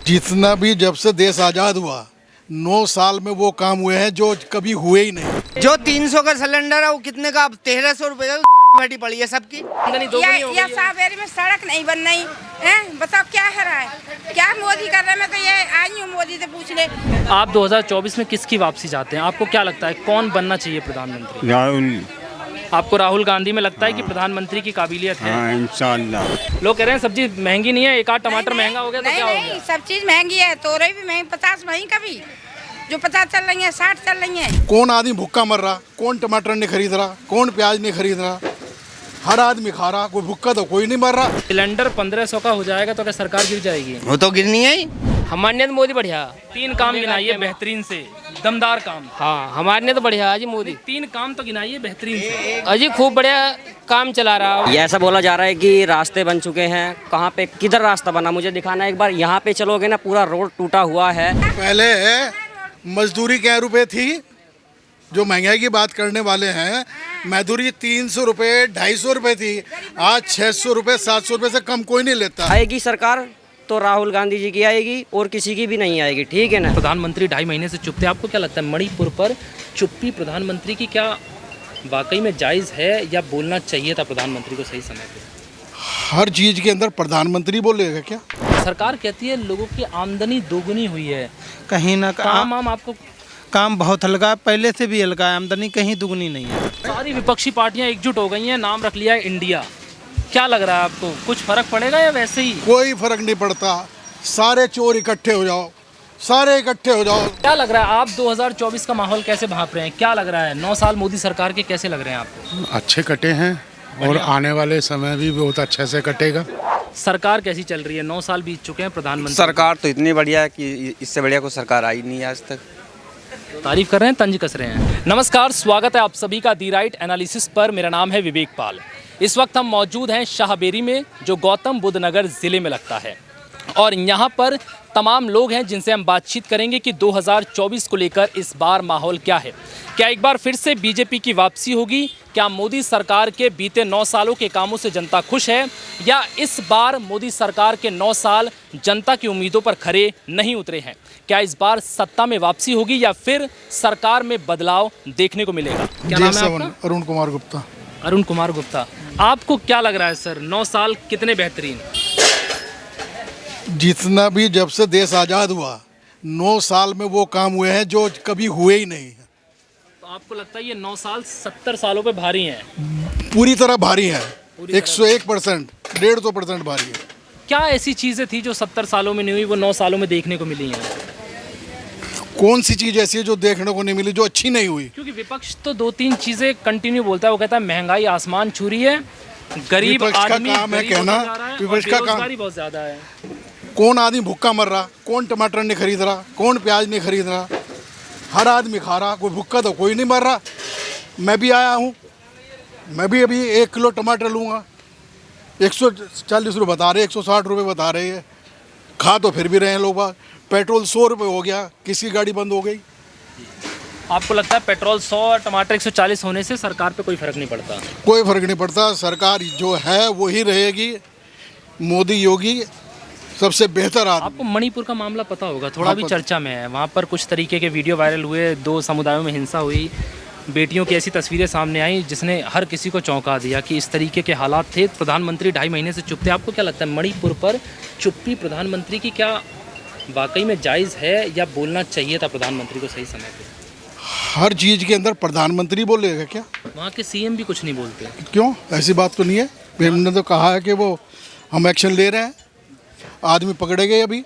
जितना भी जब से देश आज़ाद हुआ 9 साल में वो काम हुए हैं जो कभी हुए ही नहीं। जो 300 का सिलेंडर है वो कितने का, 1300 रुपए का फटी पड़ी है सबकी। या सावेरी में सड़क नहीं बन रही है, बताओ क्या है रहा है, क्या मोदी कर रहे हैं। मैं तो ये आई हूँ मोदी से पूछने। आप 2024 में किसकी वापसी चाहते हैं? आपको क्या लगता है कौन बनना चाहिए प्रधानमंत्री? राहुल। आपको राहुल गांधी में लगता है कि प्रधानमंत्री की काबिलियत है? हाँ, इंशाल्लाह। लोग कह रहे हैं सब्जी महंगी नहीं है, एक आध टमाटर महंगा हो गया तो क्या हो गया? सब चीज महंगी है, तोरई भी महंगी, 50 महंगी कभी जो 50 चल रही है 60 चल रही है। कौन आदमी भूखा मर रहा, कौन टमाटर नहीं खरीद रहा, कौन प्याज नहीं खरीद रहा, हर आदमी खा रहा, कोई भूखा तो कोई नहीं मर रहा। सिलेंडर 1500 का हो जाएगा तो क्या सरकार गिर जाएगी? वो तो गिरनी है ही। हमारे ने तो मोदी बढ़िया। 3 काम गिनाइए बेहतरीन से, दमदार काम। हाँ, हमारे ने तो बढ़िया अजी मोदी। 3 काम तो गिनाइए बेहतरीन से। अजी खूब बढ़िया काम चला रहा है। ये ऐसा बोला जा रहा है कि रास्ते बन चुके हैं। कहाँ पे, किधर रास्ता बना, मुझे दिखाना एक बार। यहाँ पे चलोगे ना, पूरा रोड टूटा हुआ है। पहले मजदूरी क्या रुपए थी, जो महंगाई की बात करने वाले हैं, मजदूरी 300 रुपये 250 रुपये थी, आज 600 रुपये 700 रुपये से कम कोई नहीं लेता। आएगी सरकार तो राहुल गांधी जी की आएगी और किसी की भी नहीं आएगी, ठीक है ना। प्रधानमंत्री 2.5 महीने से चुप थे, आपको क्या लगता है मणिपुर पर चुप्पी प्रधानमंत्री की क्या वाकई में जायज़ है या बोलना चाहिए था प्रधानमंत्री को सही समय पे? हर चीज़ के अंदर प्रधानमंत्री बोलेगा क्या? सरकार कहती है लोगों की आमदनी दोगुनी हुई है, कहीं ना काम आपको काम बहुत हल्का है, पहले से भी हल्का है, आमदनी कहीं दुगनी नहीं है। सारी विपक्षी पार्टियां एकजुट हो गई हैं, नाम रख लिया है इंडिया। क्या लग रहा है आपको, कुछ फर्क पड़ेगा या वैसे ही? कोई फर्क नहीं पड़ता, सारे चोर इकट्ठे हो जाओ, सारे इकट्ठे हो जाओ। क्या लग रहा है आप 2024 का माहौल कैसे भांप रहे हैं? क्या लग रहा है 9 साल मोदी सरकार के कैसे लग रहे हैं आपको? अच्छे कटे हैं और आने वाले समय भी बहुत अच्छे से कटेगा। सरकार कैसी चल रही है? 9 साल बीत चुके हैं प्रधानमंत्री। सरकार तो इतनी बढ़िया है कि इससे बढ़िया कोई सरकार आई नहीं आज तक। तारीफ कर रहे हैं, तंज कस रहे हैं। नमस्कार, स्वागत है आप सभी का दी राइट एनालिसिस पर। मेरा नाम है विवेक पाल। इस वक्त हम मौजूद हैं शाहबेरी में, जो गौतम बुद्ध नगर ज़िले में लगता है, और यहाँ पर तमाम लोग हैं जिनसे हम बातचीत करेंगे कि 2024 को लेकर इस बार माहौल क्या है। क्या एक बार फिर से बीजेपी की वापसी होगी? क्या मोदी सरकार के बीते 9 सालों के कामों से जनता खुश है, या इस बार मोदी सरकार के 9 साल जनता की उम्मीदों पर खरे नहीं उतरे हैं? क्या इस बार सत्ता में वापसी होगी या फिर सरकार में बदलाव देखने को मिलेगा? क्या नाम है आपका? अरुण कुमार गुप्ता। अरुण कुमार गुप्ता, आपको क्या लग रहा है सर, 9 साल कितने बेहतरीन? जितना भी जब से देश आज़ाद हुआ 9 साल में वो काम हुए हैं जो कभी हुए ही नहीं। तो आपको लगता है ये 9 साल 70 सालों पे भारी हैं? पूरी तरह भारी है, 101%, 150% भारी है। क्या ऐसी चीज़ें थी जो 70 सालों में नहीं हुई, वो 9 सालों में देखने को मिली हैं? कौन सी चीज़ ऐसी है जो देखने को नहीं मिली, जो अच्छी नहीं हुई? क्योंकि विपक्ष तो 2-3 चीज़ें कंटिन्यू बोलता है। वो कहता है महंगाई आसमान छू रही है, गरीब विपक्ष का आदमी काम है गरीब कहना, होता जा रहा है, विपक्ष और का काम। बेरोजगारी बहुत ज़्यादा है। कौन आदमी भूखा मर रहा, कौन टमाटर नहीं खरीद रहा, कौन प्याज नहीं खरीद रहा, हर आदमी खा रहा, कोई भूखा तो कोई नहीं मर रहा। मैं भी आया हूँ, मैं भी अभी 1 किलो टमाटर लूँगा, 140 रुपये बता रहे, 160 रुपये बता रहे हैं। खा तो फिर भी रहे हैं लोग। पेट्रोल 100 रुपये हो गया, किसी गाड़ी बंद हो गई। आपको लगता है पेट्रोल 100 और टमाटर 140 होने से सरकार पे कोई फर्क नहीं पड़ता? कोई फर्क नहीं पड़ता, सरकार जो है वही रहेगी। मोदी योगी सबसे बेहतर आदमी। आपको मणिपुर का मामला पता होगा, थोड़ा भी चर्चा में है। वहाँ पर कुछ तरीके के वीडियो वायरल हुए, 2 समुदायों में हिंसा हुई, बेटियों की ऐसी तस्वीरें सामने आई जिसने हर किसी को चौंका दिया कि इस तरीके के हालात थे। प्रधानमंत्री 2.5 महीने से चुप थे। आपको क्या लगता है मणिपुर पर चुप्पी प्रधानमंत्री की क्या वाकई में जायज़ है या बोलना चाहिए था प्रधानमंत्री को सही समय पे? हर चीज़ के अंदर प्रधानमंत्री बोलेगा क्या? वहाँ के सीएम भी कुछ नहीं बोलते। क्यों? ऐसी बात तो नहीं है। हमने तो कहा है कि वो हम एक्शन ले रहे हैं, आदमी पकड़े गए। अभी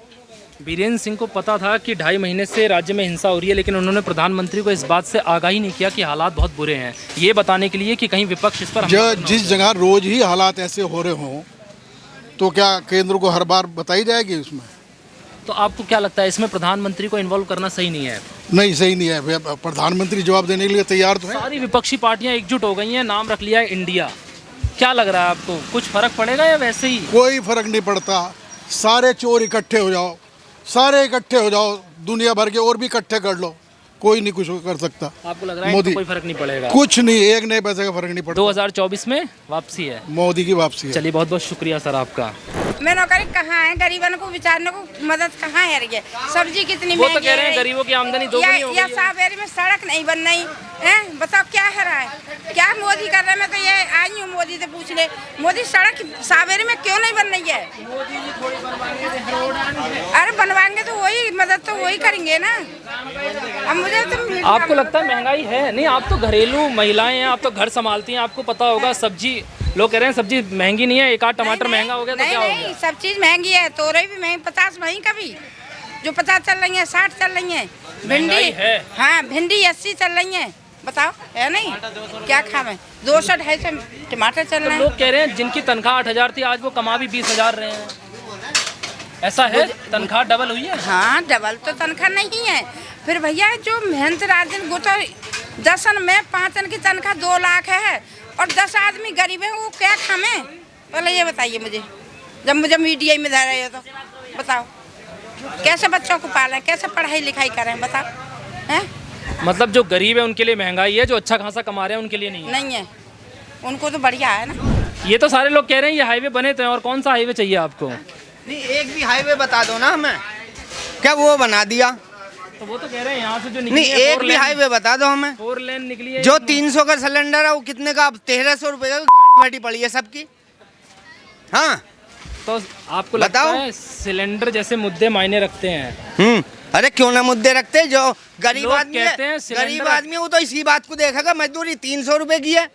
बीरेंद्र सिंह को पता था कि 2.5 महीने से राज्य में हिंसा हो रही है, लेकिन उन्होंने प्रधानमंत्री को इस बात से आगाही नहीं किया कि हालात बहुत बुरे हैं, ये बताने के लिए कि कहीं विपक्ष इस पर जिस जगह रोज ही हालात ऐसे हो रहे हों तो क्या केंद्र को हर बार बताई जाएगी उसमें? तो आपको क्या लगता है इसमें प्रधानमंत्री को इन्वॉल्व करना सही नहीं है? नहीं, सही नहीं है। प्रधानमंत्री जवाब देने के लिए तैयार तो है। सारी विपक्षी पार्टियां एकजुट हो गई हैं, नाम रख लिया है इंडिया। क्या लग रहा है आपको, कुछ फर्क पड़ेगा या वैसे ही? कोई फर्क नहीं पड़ता, सारे चोर इकट्ठे हो जाओ, सारे इकट्ठे हो जाओ, दुनिया भर के और भी इकट्ठे कर लो, कोई नहीं कुछ कर सकता। आपको लग रहा है मोदी कोई फर्क नहीं पड़ेगा? कुछ नहीं, एक नए पैसे का फर्क नहीं पड़ता। 2024 में वापसी है, मोदी की वापसी है। चलिए बहुत बहुत शुक्रिया सर आपका। मैं नौकरी कहाँ है, गरीबों को बेचारों को मदद कहाँ है रही है। सब्जी कितनी वो तो महंगी कह रहे हैं है। गरीबों की आमदनी दोगुनी हो या गई है। सावेरी में सड़क नहीं बन रही है, बताओ क्या है रहा है, क्या मोदी कर रहे हैं। मैं तो ये आई हूँ मोदी से पूछ ले, मोदी सड़क सावेरी में क्यों नहीं बन रही है। अरे बनवाएंगे तो वही मदद तो वही करेंगे ना। अब मुझे तो आपको लगता है महंगाई है? नहीं, आप तो घरेलू महिलाएं हैं, आप तो घर संभालती हैं, आपको पता होगा। सब्जी लोग कह रहे हैं सब्जी महंगी नहीं है, एक आध टमाटर महंगा हो गया तो नहीं, क्या हो नहीं, गया? सब चीज महंगी है। तोरई भी महंगी, 50 महंगी कभी जो 50 चल रही है, 60 चल रही है। महंगाई भिंडी है। हाँ, भिंडी 80 चल रही है। बताओ है नहीं, क्या खावे। 200-250 टमाटर चल रहे हैं। लोग कह रहे हैं जिनकी तनख्वाह 8,000 थी आज वो कमा भी 20,000 रहे हैं। ऐसा है? तनख्वाह डबल हुई है? हाँ, डबल तो तनख्वाह नहीं है। फिर भैया जो मेहनत रात दिन गुजर 10 में 5 की तनख्वाह 2 लाख है और 10 आदमी गरीब है, वो क्या खामे। पहले ये बताइए मुझे, जब मुझे मीडिया में दे रहे हो तो बताओ कैसे बच्चों को पालें, कैसे पढ़ाई लिखाई करें, बताओ हैं। मतलब जो गरीब है उनके लिए महंगाई है, जो अच्छा खासा कमा रहे हैं उनके लिए नहीं है। नहीं है, उनको तो बढ़िया है ना। ये तो सारे लोग कह रहे हैं ये हाईवे बने तो हैं, और कौन सा हाईवे चाहिए आपको? नहीं, एक भी हाईवे बता दो ना हमें, क्या वो बना दिया। तो वो तो कह रहे हैं यहाँ से जो निकली नहीं, है एक भी हाईवे बता दो हमें। 4 लेन निकली है। जो 300 का सिलेंडर है वो कितने का, 1300 रुपए का फटी पड़ी है सबकी। हाँ तो आपको लगता बताओ। है सिलेंडर जैसे मुद्दे मायने रखते हैं? अरे क्यों ना मुद्दे रखते, जो गरीब लोग आदमी कहते हैं है, सिलेंडर- गरीब आदमी है वो तो इसी बात को देखेगा। मजदूरी 300 रुपए की है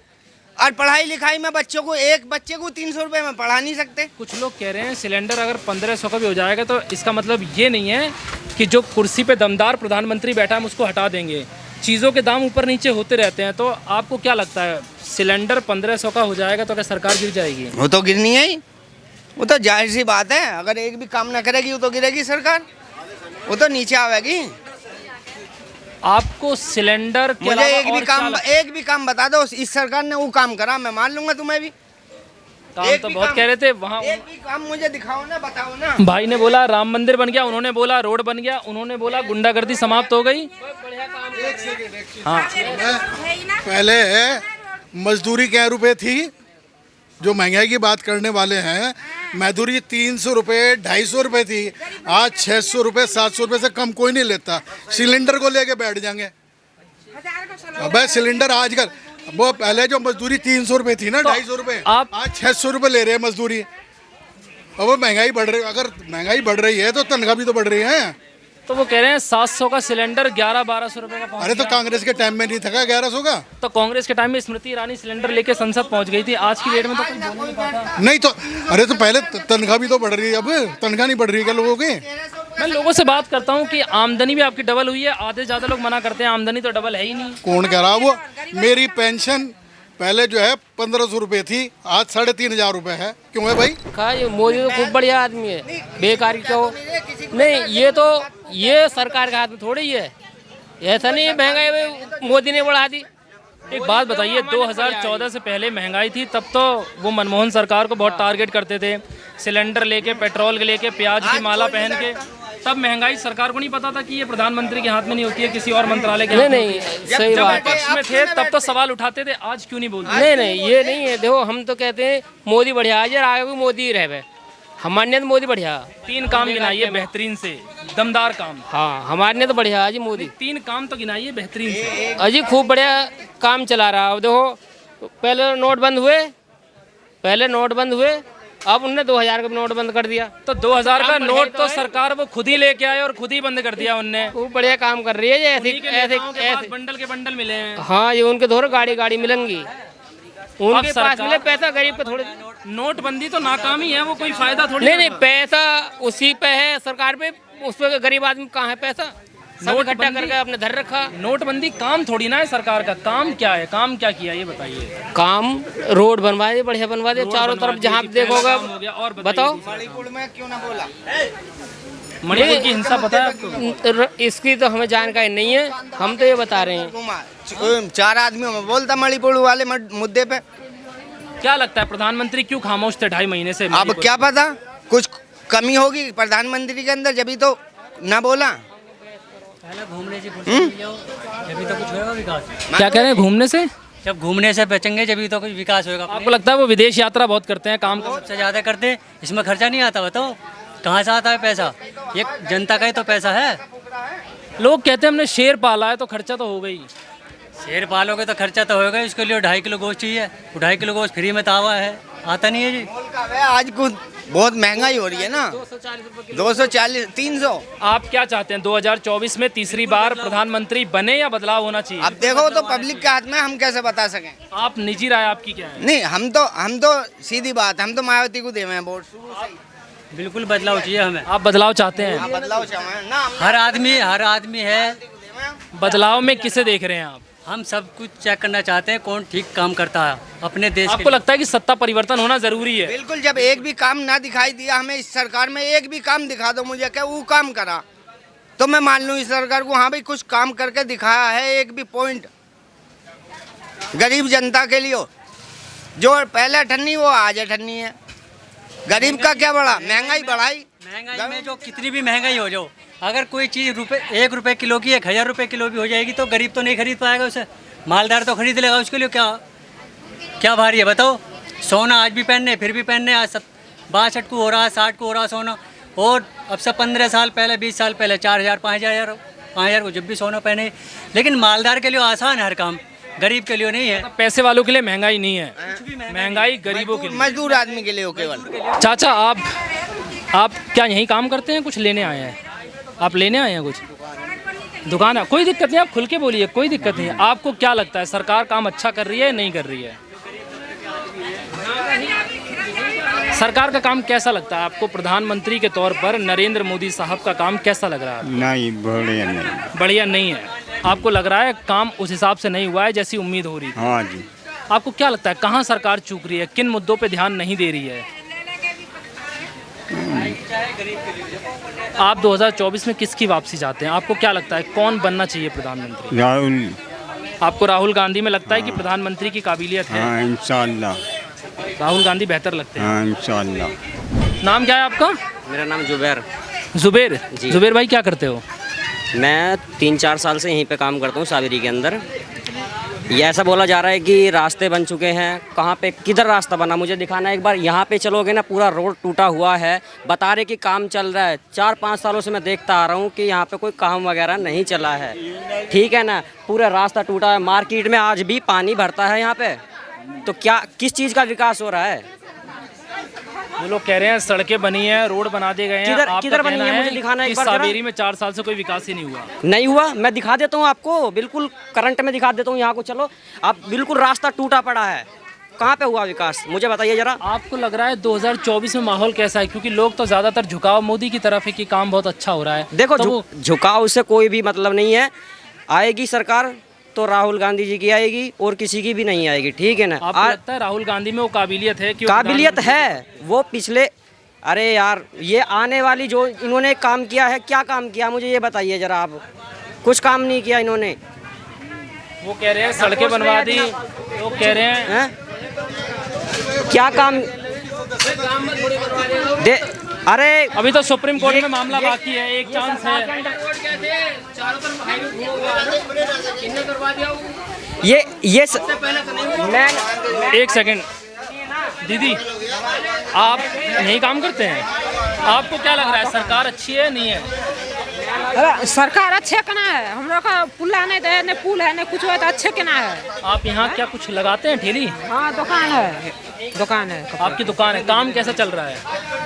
और पढ़ाई लिखाई में बच्चों को, एक बच्चे को 300 रुपए में पढ़ा नहीं सकते। कुछ लोग कह रहे हैं सिलेंडर अगर 1500 का भी हो जाएगा तो इसका मतलब ये नहीं है कि जो कुर्सी पे दमदार प्रधानमंत्री बैठा है हम उसको हटा देंगे। चीज़ों के दाम ऊपर नीचे होते रहते हैं। तो आपको क्या लगता है सिलेंडर 1500 का हो जाएगा तो क्या सरकार गिर जाएगी? वो तो गिरनी है ही, वो तो जाहिर सी बात है। अगर एक भी काम ना करेगी वो तो गिरेगी सरकार, वो तो नीचे आवेगी। आपको सिलेंडर के मुझे अलावा एक भी और क्या काम, लगता एक भी काम बता दो इस सरकार ने वो काम करा, मैं मान लूंगा तुम्हें भी। है? काम एक तो भी बहुत काम- कह रहे थे वहाँ। एक भी काम मुझे दिखाओ ना, बताओ ना। भाई ने बोला राम मंदिर बन गया, उन्होंने बोला रोड बन गया, उन्होंने बोला गुंडागर्दी समाप्त हो गई। हाँ, है ही ना। पहले मजदूरी क्या रुपए थी, जो महंगाई की बात करने वाले हैं, मजदूरी 300 रुपये 250 रुपये थी। आज 600 रुपये 700 रुपये से कम कोई नहीं लेता। सिलेंडर को लेके बैठ जाएंगे। अबे सिलेंडर आजकल, वो पहले जो मजदूरी 300 रुपये थी ना, 250 रुपये, आप- आज 600 रुपये ले रहे हैं मजदूरी। अब वो महंगाई बढ़ रही, अगर महंगाई बढ़ रही है तो तनख्वाह भी तो बढ़ रही है। तो वो कह रहे हैं 700 का सिलेंडर 1100-1200 रुपए का पहुंच अरे तो गया। कांग्रेस के टाइम में नहीं था 1100 का? तो कांग्रेस के टाइम में स्मृति ईरानी सिलेंडर लेके संसद पहुंच गई थी, आज की डेट में तो कोई बोल नहीं पाता। नहीं तो, अरे तो पहले तनख्वाह भी तो बढ़ रही है, अब तनख्वाह नहीं बढ़ रही है क्या लोगों की? मैं लोगों से बात करता हूँ कि आमदनी भी आपकी डबल हुई है, आधे से ज़्यादा लोग मना करते हैं आमदनी तो डबल है ही नहीं। कौन कह रहा? वो मेरी पेंशन पहले जो है 1500 रुपये थी, आज 3500 रुपये है। क्यों है भाई? कहा ये मोदी तो खूब बढ़िया आदमी है, बेकारी को नहीं। ये तो ये सरकार के हाथ में थोड़ी ही है, ऐसा नहीं है महंगाई मोदी ने बढ़ा दी। एक बात बताइए, 2014 से पहले महंगाई थी तब तो वो मनमोहन सरकार को बहुत टारगेट करते थे, सिलेंडर लेके, पेट्रोल लेके, प्याज की माला पहन के। तब महंगाई सरकार को नहीं पता था कि ये प्रधानमंत्री के हाथ में नहीं होती है, किसी और मंत्रालय के हाथ में नहीं होती नहीं, है। सही जब बात है। विपक्ष में थे तब तो सवाल उठाते थे, आज क्यों नहीं बोलते? नहीं नहीं, ये नहीं है। देखो हम तो कहते हैं मोदी बढ़िया है, आगे भी मोदी ही रहे। हमारे ने तो मोदी बढ़िया। 3 काम गिनाइए बेहतरीन से, दमदार काम। हाँ, हमारे ने तो बढ़िया है जी मोदी। 3 काम तो गिनाइए बेहतरीन से। अजी खूब बढ़िया काम चला रहा है। अब देखो पहले नोट बंद हुए, अब उनने 2000 का नोट बंद कर दिया। तो 2000 का नोट तो सरकार वो खुद ही लेके आए और खुद ही बंद कर दिया उनने। खूब बढ़िया काम कर रही है ये, ऐसे उन्हीं के नेताओं के पास बंडल के बंडल मिले हैं। हाँ, ये उनके धोर गाड़ी मिलेंगी, उनके पास सरकार- मिले पैसा, गरीब पे थोड़े। नोटबंदी तो नाकामी है, वो कोई फायदा थोड़ी नहीं, होगा। पैसा उसी पे है सरकार पे, उस पे गरीब आदमी कहाँ है पैसा? सब इकट्ठा नोटबंदी- करके अपने धर रखा। नोटबंदी काम थोड़ी ना है सरकार का। काम क्या है, काम क्या किया ये बताइए। काम रोड बनवा दे, बढ़िया बनवा दे, चारों बनवा तरफ दिए, जहाँ कि देखोगे। पहला काम हो गया। और बताइए बताओ, दूसरा। मणिपुर में क्यों ना बोला? मणिपुर की हिंसा पता है आपको? इसकी तो हमें जानकारी नहीं है, हम तो ये बता रहे हैं। 4 आदमियों में बोलता मणिपुर वाले मुद्दे पे। क्या लगता है प्रधानमंत्री क्यों खामोश थे 2.5 महीने से? अब क्या पता, कुछ कमी होगी प्रधानमंत्री के अंदर, जब तो ना बोला। क्या कह रहे हैं घूमने से? जब घूमने से बचेंगे जब तो कोई विकास होगा। आपको लगता है वो विदेश यात्रा बहुत करते हैं, काम सबसे ज़्यादा करते, इसमें खर्चा नहीं आता, बताओ कहाँ से आता है पैसा? ये जनता का ही तो पैसा है। लोग कहते हैं हमने शेर पाला है तो खर्चा तो हो गई। शेर पालोगे तो खर्चा तो होगा, इसके लिए 2.5 किलो गोश्त चाहिए, 2.5 किलो गोश्त फ्री में तो आता नहीं है जी। आज कुछ बहुत महंगाई हो रही है ना, 240 300। आप क्या चाहते हैं 2024 में तीसरी बार प्रधानमंत्री बने या बदलाव होना चाहिए? अब देखो तो पब्लिक के हाथ में, हम कैसे बता सकें? आप निजी राय आपकी क्या है? नहीं, हम तो सीधी बात, हम तो मायावती को देवे हैं वोट। बिल्कुल बदलाव चाहिए हमें। आप बदलाव चाहते हैं? बदलाव चाहें ना, हर आदमी है। बदलाव में किसे देख रहे हैं आप? हम सब कुछ चेक करना चाहते हैं कौन ठीक काम करता है अपने देश आपको लगता है कि सत्ता परिवर्तन होना जरूरी है? बिल्कुल। जब एक भी काम ना दिखाई दिया हमें इस सरकार में, एक भी काम दिखा दो मुझे क्या वो काम करा, तो मैं मान लूँ इस सरकार को, हाँ भाई कुछ काम करके दिखाया है। एक भी पॉइंट गरीब जनता के लिए जो पहले ठन्नी वो आज ठन्नी है। गरीब का क्या बढ़ा? महंगाई बढ़ाई। महंगाई में जो कितनी भी महंगाई हो जाओ, अगर कोई चीज़ ₹1 किलो की 1000 रुपये किलो भी हो जाएगी तो गरीब तो नहीं खरीद पाएगा उसे, मालदार तो खरीद लेगा। उसके लिए क्या भारी है बताओ? सोना आज भी पहनने, फिर भी पहनने, आज 62 को हो रहा है, 60 को हो रहा है सोना। और अब से 15 साल पहले, 20 साल पहले 4000 5000 को जब भी सोना पहने। लेकिन मालदार के लिए आसान है हर काम, गरीब के लिए नहीं है। पैसे वालों के लिए महंगाई नहीं है, महंगाई गरीबों के लिए, मजदूर आदमी के लिए हो केवल। चाचा आप क्या यहीं काम करते हैं? कुछ लेने आए हैं? आप लेने आए हैं कुछ? दुकान है, कोई दिक्कत नहीं, आप खुल के बोलिए, कोई दिक्कत नहीं। आपको क्या लगता है सरकार काम अच्छा कर रही है नहीं कर रही है? सरकार का काम कैसा लगता है आपको? प्रधानमंत्री के तौर पर नरेंद्र मोदी साहब का काम कैसा लग रहा है? नहीं, बढ़िया नहीं है। आपको लग रहा है काम उस हिसाब से नहीं हुआ है जैसी उम्मीद हो रही थी? हाँ जी। आपको क्या लगता है कहाँ सरकार चूक रही है, किन मुद्दों पे ध्यान नहीं दे रही है? आप 2024 में किसकी वापसी चाहते हैं? आपको क्या लगता है कौन बनना चाहिए प्रधानमंत्री? राहुल। आपको राहुल गांधी में लगता है कि प्रधानमंत्री की काबिलियत है? हाँ, इंशाल्लाह। राहुल गांधी बेहतर लगते हैं? हाँ, इंशाल्लाह। नाम क्या है आपका? मेरा नाम जुबैर। जुबैर जी। जुबैर भाई क्या करते हो? मैं 3-4 साल से यहीं पे काम करता हूँ सावेरी के अंदर। ये ऐसा बोला जा रहा है कि रास्ते बन चुके हैं, कहाँ पे किधर रास्ता बना मुझे दिखाना एक बार। यहाँ पे चलोगे ना पूरा रोड टूटा हुआ है, बता रहे कि काम चल रहा है। 4-5 सालों से मैं देखता आ रहा हूँ कि यहाँ पे कोई काम वगैरह नहीं चला है, ठीक है ना। पूरा रास्ता टूटा है, मार्केट में आज भी पानी भरता है यहाँ पे। तो क्या किस चीज़ का विकास हो रहा है? वो लोग कह रहे हैं सड़कें बनी है, रोड बना दिए गए हैं। किधर बनी है मुझे दिखाना एक बार जरा। सावेरी में 4 साल से कोई विकास ही नहीं हुआ। नहीं हुआ, मैं दिखा देता हूँ आपको, बिल्कुल करंट में दिखा देता हूँ। यहाँ को चलो आप, बिल्कुल रास्ता टूटा पड़ा है, कहाँ पे हुआ विकास मुझे बताइए जरा। आपको लग रहा है 2024 में माहौल कैसा है? क्योंकि लोग तो ज़्यादातर झुकाव मोदी की तरफ है कि काम बहुत अच्छा हो रहा है। देखो तो झुकाव से कोई भी मतलब नहीं है। आएगी सरकार तो राहुल गांधी जी की आएगी और किसी की भी नहीं आएगी, ठीक है ना। आपको लगता है राहुल गांधी में वो काबिलियत है? काबिलियत है वो पिछले, अरे यार ये आने वाली जो इन्होंने काम किया है, क्या काम किया मुझे ये बताइए जरा आप। कुछ काम नहीं किया इन्होंने। वो कह रहे हैं सड़कें बनवा दी, वो कह रहे हैं क्या काम दे। अरे अभी तो सुप्रीम कोर्ट में मामला बाकी है, एक चांस है। मैं एक सेकंड दीदी, आप यही काम करते हैं? आपको क्या लग रहा है सरकार अच्छी है नहीं है? अरे सरकार अच्छे केना है, हम लोग का पुल्ला नहीं दे, नहीं पुल है, नहीं कुछ है, तो अच्छे केना है। आप यहाँ क्या कुछ लगाते हैं? ठेली? हाँ दुकान है, दुकान है। आपकी दुकान है, काम कैसा चल रहा है?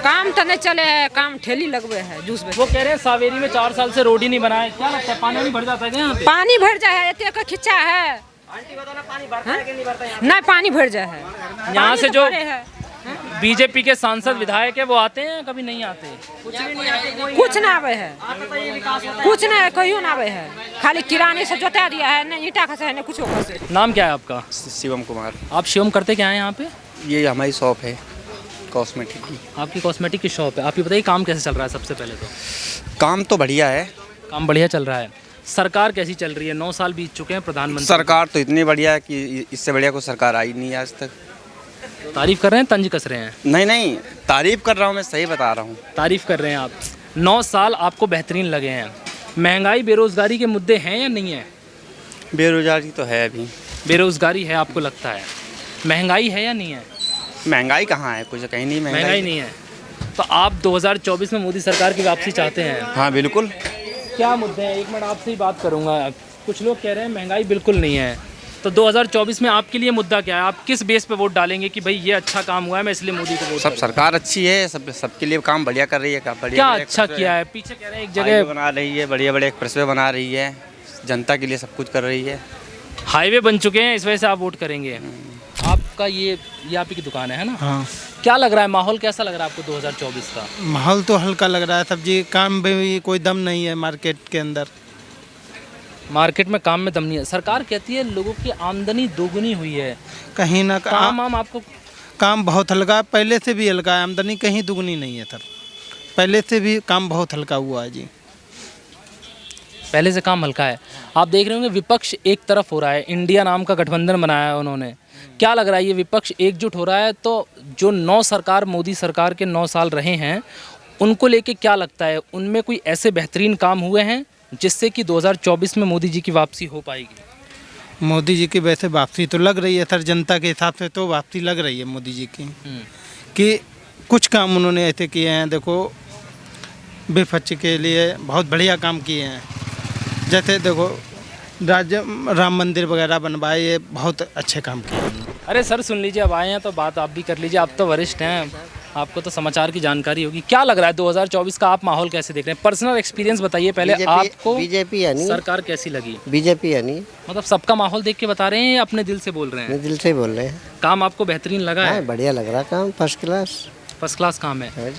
काम तो नहीं चले है, काम ठेली लगवे है जूस में। वो कह रहे हैं सावेरी में 4 साल से रोड ही नहीं बना है, क्या लगता है पानी नहीं भर जाता है यहाँ पे? पानी भर जाए, इतने का खिंचा है। नहीं पानी भर जाए है। यहाँ से जो बीजेपी के सांसद विधायक है वो आते हैं, कभी नहीं आते? कुछ ना आवे है, कुछ ना कहियो ना आवे है, खाली किराने से जोता दिया है, न ईटा खसे है, न कुछ खसे। नाम क्या है आपका? शिवम कुमार। आप शिवम करते क्या है यहाँ पे? ये हमारी शॉप है कॉस्मेटिक की। आपकी कॉस्मेटिक की शॉप है। आप ये बताइए काम कैसे चल रहा है? सबसे पहले तो काम तो बढ़िया है। काम बढ़िया चल रहा है। सरकार कैसी चल रही है? 9 साल बीत चुके हैं प्रधानमंत्री। सरकार तो इतनी बढ़िया है कि इससे बढ़िया कोई सरकार आई नहीं आज तक। तारीफ कर रहे हैं, तंज कस रहे हैं? नहीं, तारीफ कर रहा हूँ, मैं सही बता रहा हूँ। तारीफ कर रहे हैं आप। 9 साल आपको बेहतरीन लगे हैं। महंगाई बेरोजगारी के मुद्दे हैं या नहीं है? बेरोजगारी तो है अभी। बेरोजगारी है आपको लगता है, महंगाई है या नहीं है? महंगाई कहाँ है, कुछ कहीं नहीं महंगाई नहीं है। तो आप 2024 में मोदी सरकार की वापसी चाहते हैं? हाँ बिल्कुल। क्या मुद्दे हैं, एक मिनट आपसे ही बात करूंगा। कुछ लोग कह रहे हैं महंगाई बिल्कुल नहीं है, तो 2024 में आपके लिए मुद्दा क्या है? आप किस बेस पे वोट डालेंगे कि भाई ये अच्छा काम हुआ है मैं इसलिए मोदी को वोट सब सरकार अच्छी है, सबके लिए काम बढ़िया कर रही है। क्या अच्छा किया है? पीछे कह रहे हैं एक जगह बना रही है, बढ़िया बढ़िया एक्सप्रेसवे बना रही है, जनता के लिए सब कुछ कर रही है। हाईवे बन चुके हैं, इस वजह से आप वोट करेंगे। आपका ये आप ही की दुकान है ना? हाँ। क्या लग रहा है, माहौल कैसा लग रहा है आपको 2024 का? माहौल तो हल्का लग रहा है, सब्जी काम में भी कोई दम नहीं है मार्केट के अंदर। मार्केट में काम में दम नहीं है। सरकार कहती है लोगों की आमदनी दोगुनी हुई है, कहीं ना काम आपको काम बहुत हल्का है, पहले से भी हल्का है, आमदनी कहीं दुगनी नहीं है सर, पहले से भी काम बहुत हल्का हुआ है जी। पहले से काम हल्का है। आप देख रहे होंगे विपक्ष एक तरफ हो रहा है, इंडिया नाम का गठबंधन बनाया है उन्होंने। क्या लग रहा है ये विपक्ष एकजुट हो रहा है? तो जो 9 सरकार मोदी सरकार के 9 साल रहे हैं उनको लेके क्या लगता है, उनमें कोई ऐसे बेहतरीन काम हुए हैं जिससे कि 2024 में मोदी जी की वापसी हो पाएगी? मोदी जी की वैसे वापसी तो लग रही है सर, जनता के हिसाब से तो वापसी लग रही है मोदी जी की, कि कुछ काम उन्होंने ऐसे किए हैं, देखो विपक्ष के लिए बहुत बढ़िया काम किए हैं। जैसे देखो राम मंदिर वगैरह बनवाए, ये बहुत अच्छे काम किए। अरे सर सुन लीजिए, अब आए हैं तो बात आप भी कर लीजिए, आप तो वरिष्ठ हैं, आपको तो समाचार की जानकारी होगी। क्या लग रहा है 2024 का आप माहौल कैसे देख रहे हैं? पर्सनल एक्सपीरियंस बताइए पहले। आपको बीजेपी है नहीं, सरकार कैसी लगी? बीजेपी है नहीं। मतलब सबका माहौल देख के बता रहे हैं या अपने दिल से बोल रहे हैं? दिल से बोल रहे हैं। काम आपको बेहतरीन लगा है? बढ़िया लग रहा काम, फर्स्ट क्लास काम है।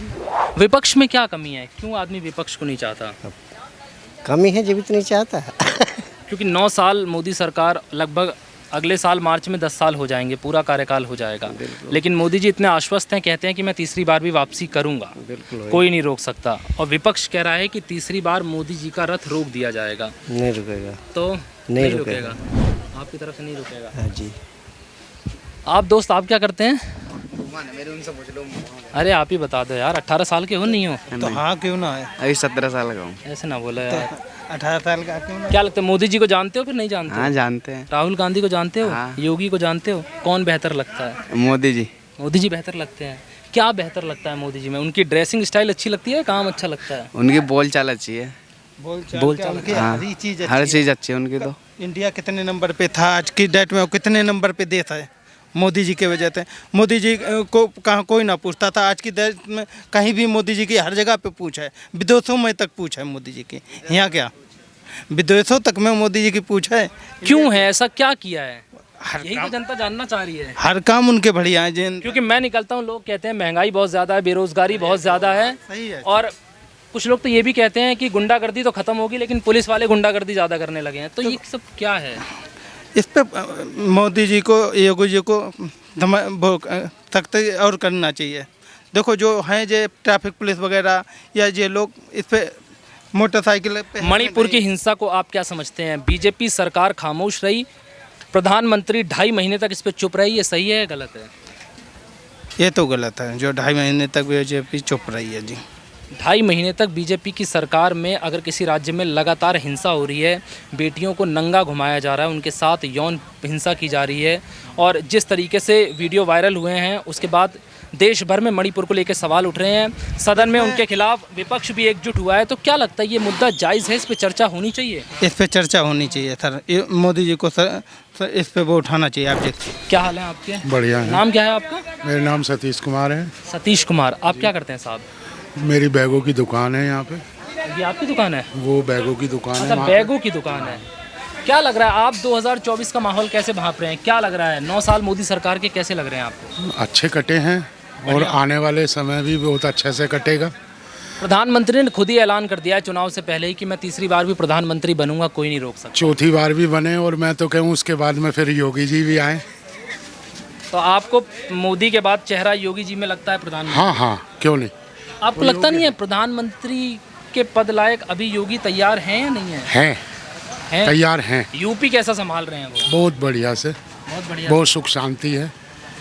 विपक्ष में क्या कमी है, क्यों आदमी विपक्ष को नहीं चाहता? कमी है जब इतनी चाहता है क्योंकि 9 साल मोदी सरकार, लगभग अगले साल मार्च में 10 साल हो जाएंगे, पूरा कार्यकाल हो जाएगा, लेकिन मोदी जी इतने आश्वस्त हैं, कहते हैं कि मैं तीसरी बार भी वापसी करूंगा, कोई नहीं रोक सकता। और विपक्ष कह रहा है कि तीसरी बार मोदी जी का रथ रोक दिया जाएगा। नहीं रुकेगा तो नहीं रुकेगा, आपकी तरफ से नहीं रुकेगा। हाँ जी। आप दोस्त आप क्या करते हैं? अरे आप ही बता दो यार, 18 साल के हो नहीं हो? तो हाँ क्यों ना है, अभी 17 साल का हूँ। ऐसे ना बोला यार, 18 साल का क्यों ना। क्या लगता है मोदी जी को जानते हो फिर नहीं जानते? हाँ जानते हैं। राहुल गांधी को जानते हो? हाँ। योगी को जानते हो? कौन बेहतर लगता है? मोदी जी। मोदी जी बेहतर लगते हैं। क्या बेहतर लगता है मोदी जी में? उनकी ड्रेसिंग स्टाइल अच्छी लगती है, काम अच्छा लगता है? उनकी बोल चाल अच्छी है, बोलचाल हर चीज़ अच्छी है उनकी। तो इंडिया कितने नंबर पे था, आज की डेट में कितने नंबर पे देश है मोदी जी के वजह से। मोदी जी को कहाँ कोई ना पूछता था, आज की डेट में कहीं भी मोदी जी की हर जगह पे पूछ है, विदेशों में तक पूछ है मोदी जी की। यहाँ क्या विदेशों तक में मोदी जी की पूछ है? क्यों है ऐसा, क्या किया है? यही तो जनता जानना चाह रही है। हर काम उनके बढ़िया है क्योंकि मैं निकलता हूँ, लोग कहते हैं महंगाई बहुत ज़्यादा है, बेरोजगारी बहुत ज़्यादा है, सही है। और कुछ लोग तो ये भी कहते हैं कि गुंडागर्दी तो खत्म होगी लेकिन पुलिस वाले गुंडागर्दी ज़्यादा करने लगे हैं। तो ये सब क्या है? इस पे मोदी जी को, योगी जी को सख्त और करना चाहिए। देखो जो हैं जो ट्रैफिक पुलिस वगैरह या ये लोग इस पे मोटरसाइकिल पे। मणिपुर की हिंसा को आप क्या समझते हैं? बीजेपी सरकार खामोश रही, प्रधानमंत्री 2.5 महीने तक इस पे चुप रही, ये सही है या गलत है? ये तो गलत है, जो 2.5 महीने तक बीजेपी चुप रही है जी। 2.5 महीने तक बीजेपी की सरकार में अगर किसी राज्य में लगातार हिंसा हो रही है, बेटियों को नंगा घुमाया जा रहा है, उनके साथ यौन हिंसा की जा रही है, और जिस तरीके से वीडियो वायरल हुए हैं उसके बाद देश भर में मणिपुर को लेकर सवाल उठ रहे हैं, सदन में उनके खिलाफ विपक्ष भी एकजुट हुआ है, तो क्या लगता है ये मुद्दा जायज़ है, इस पर चर्चा होनी चाहिए? इस पे चर्चा होनी चाहिए सर, मोदी जी को सर इस पे वो उठाना चाहिए। आप देखिए। क्या हाल है आपके? बढ़िया है। नाम क्या है आपका? मेरा नाम सतीश कुमार है। सतीश कुमार, आप क्या करते हैं साहब? मेरी बैगों की दुकान है यहाँ पे। ये आपकी दुकान है? वो बैगों की दुकान है। अच्छा, बैगों की दुकान है। क्या लग रहा है आप 2024 का माहौल कैसे भांप रहे हैं? क्या लग रहा है 9 साल मोदी सरकार के कैसे लग रहे हैं आपको? अच्छे कटे हैं और आने वाले समय भी बहुत अच्छे से कटेगा। प्रधानमंत्री ने खुद ही ऐलान कर दिया है चुनाव से पहले ही कि मैं तीसरी बार भी प्रधानमंत्री बनूंगा, कोई नहीं रोक सकता। चौथी बार भी बने, और मैं तो कहूँ उसके बाद में फिर योगी जी भी आए। तो आपको मोदी के बाद चेहरा योगी जी में लगता है प्रधानमंत्री? हाँ हाँ, क्यों नहीं। आपको लगता नहीं है प्रधानमंत्री के पद लायक अभी योगी तैयार हैं या नहीं है? हैं, तैयार हैं। यूपी कैसा संभाल रहे हैं वो? बहुत बढ़िया से, बहुत बढ़िया, बहुत सुख शांति है।